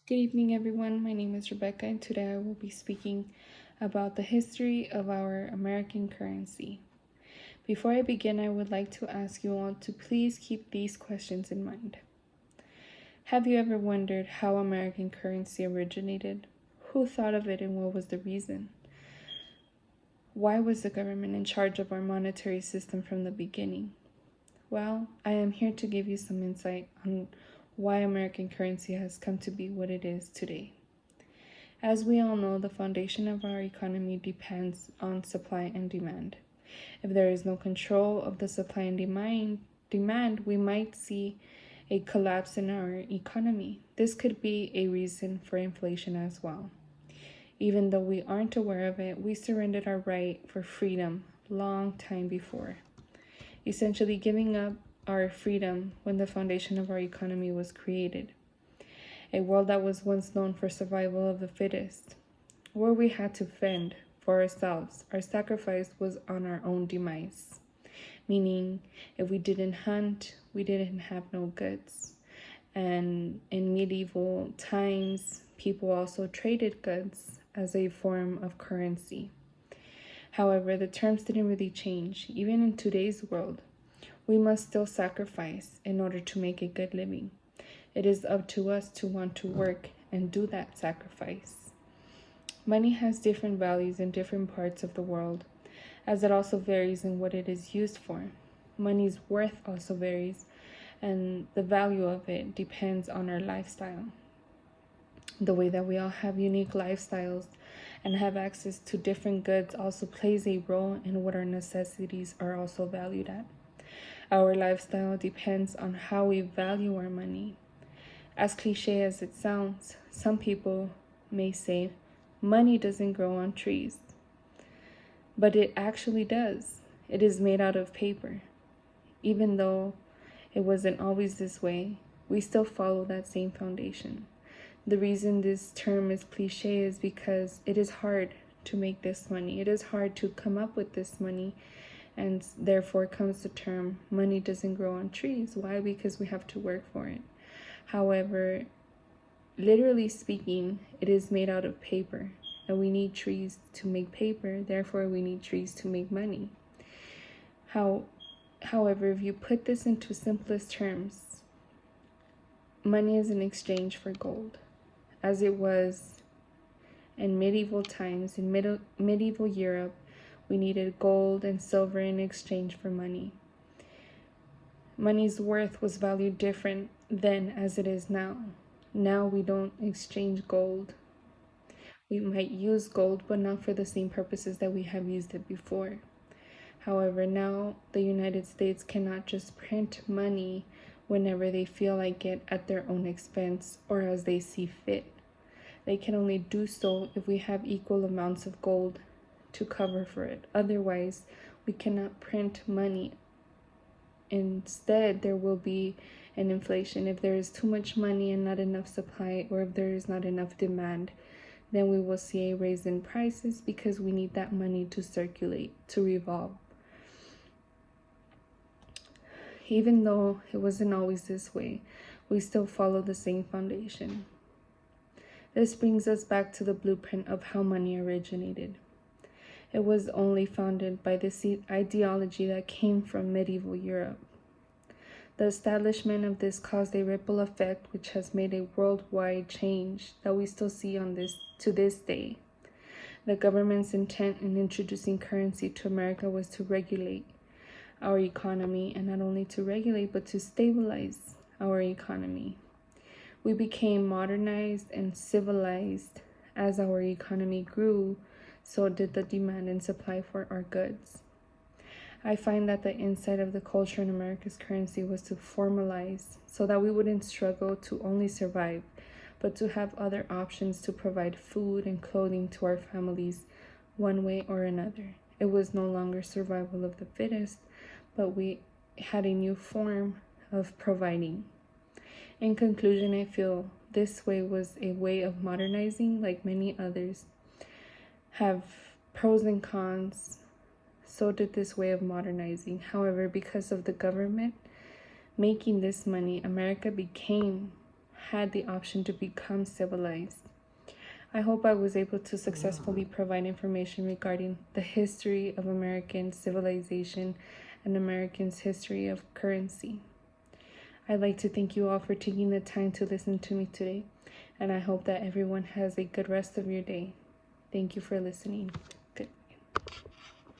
Good evening, everyone. My name is Rebecca, and today I will be speaking about the history of our American currency. Before I begin, I would like to ask you all to please keep these questions in mind. Have you ever wondered how American currency originated? Who thought of it and what was the reason? Why was the government in charge of our monetary system from the beginning? Well, I am here to give you some insight on why American currency has come to be what it is today. As we all know, the foundation of our economy depends on supply and demand. If there is no control of the supply and demand, we might see a collapse in our economy. This could be a reason for inflation as well. Even though we aren't aware of it, we surrendered our right for freedom long time before, essentially giving up our freedom when the foundation of our economy was created. A world that was once known for survival of the fittest, where we had to fend for ourselves. Our sacrifice was on our own demise, meaning if we didn't hunt, we didn't have no goods. And in medieval times, people also traded goods as a form of currency. However, the terms didn't really change. Even in today's world, we must still sacrifice in order to make a good living. It is up to us to want to work and do that sacrifice. Money has different values in different parts of the world, as it also varies in what it is used for. Money's worth also varies, and the value of it depends on our lifestyle. The way that we all have unique lifestyles and have access to different goods also plays a role in what our necessities are also valued at. Our lifestyle depends on how we value our money. As cliche as it sounds, some people may say money doesn't grow on trees, but it actually does. It is made out of paper. Even though it wasn't always this way, we still follow that same foundation. The reason this term is cliche is because it is hard to make this money. It is hard to come up with this money, and therefore comes the term money doesn't grow on trees. Why? Because we have to work for it. However, literally speaking, it is made out of paper, and we need trees to make paper, therefore we need trees to make money. However, if you put this into simplest terms, money is in exchange for gold, as it was in medieval times. In medieval Europe, we needed gold and silver in exchange for money. Money's worth was valued different then as it is now. Now we don't exchange gold. We might use gold, but not for the same purposes that we have used it before. However, now the United States cannot just print money whenever they feel like it at their own expense or as they see fit. They can only do so if we have equal amounts of gold to cover for it. Otherwise, we cannot print money. Instead, there will be an inflation. If there is too much money and not enough supply, or if there is not enough demand, then we will see a raise in prices because we need that money to circulate, to revolve. Even though it wasn't always this way, we still follow the same foundation. This brings us back to the blueprint of how money originated. It was only founded by this ideology that came from medieval Europe. The establishment of this caused a ripple effect which has made a worldwide change that we still see to this day. The government's intent in introducing currency to America was to regulate our economy, and not only to regulate, but to stabilize our economy. We became modernized and civilized. As our economy grew, so did the demand and supply for our goods. I find that the insight of the culture in America's currency was to formalize so that we wouldn't struggle to only survive, but to have other options to provide food and clothing to our families one way or another. It was no longer survival of the fittest, but we had a new form of providing. In conclusion, I feel this way was a way of modernizing, like many others have pros and cons. So did this way of modernizing. However, because of the government making this money, America became had the option to become civilized. I hope I was able to successfully provide information regarding the history of American civilization and Americans' history of currency. I'd like to thank you all for taking the time to listen to me today, and I hope that everyone has a good rest of your day. Thank you for listening.